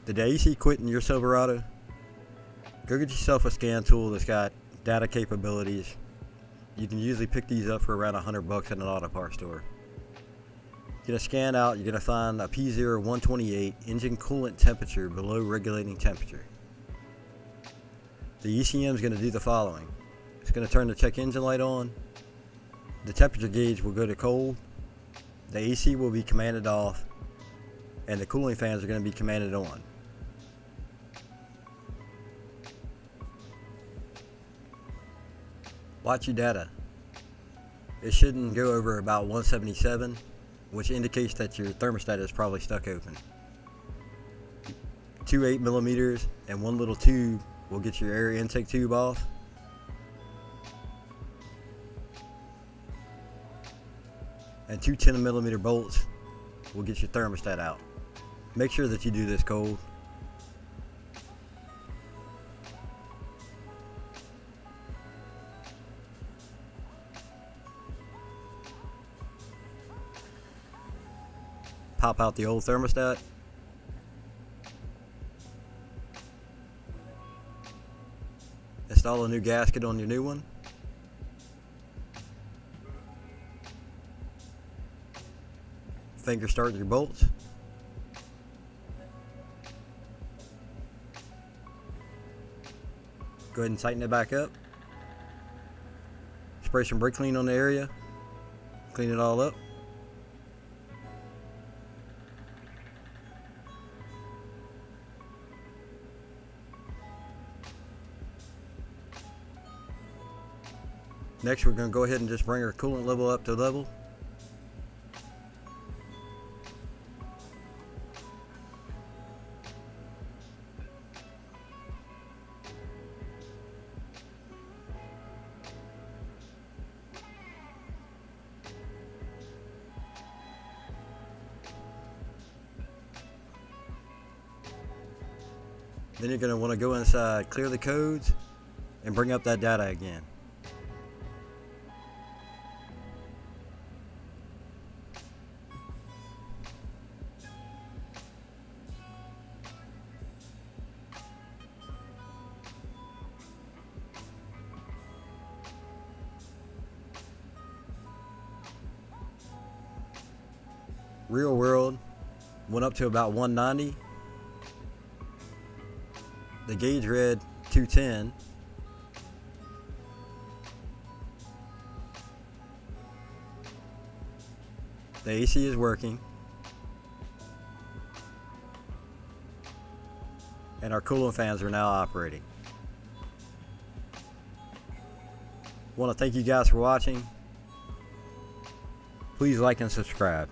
Did the AC quit in your Silverado? Go get yourself a scan tool that's got data capabilities. You can usually pick these up for around $100 in an auto parts store. You're going to scan out, you're going to find a P0128 engine coolant temperature below regulating temperature. The ECM is going to do the following. It's going to turn the check engine light on. The temperature gauge will go to cold. The AC will be commanded off. And the cooling fans are going to be commanded on. Watch your data. It shouldn't go over about 177, which indicates that your thermostat is probably stuck open. 2 8mm and one little tube will get your air intake tube off. And 2 10mm bolts will get your thermostat out. Make sure that you do this cold. Pop out the old thermostat. Install a new gasket on your new one. Finger start your bolts. Go ahead and tighten it back up. Spray some brake clean on the area. Clean it all up. Next, we're going to go ahead and just bring our coolant level up to level. Then you're going to want to go inside, clear the codes, and bring up that data again. Real world went up to about 190. The gauge read 210. The AC is working. And our coolant fans are now operating. Want to thank you guys for watching. Please like and subscribe.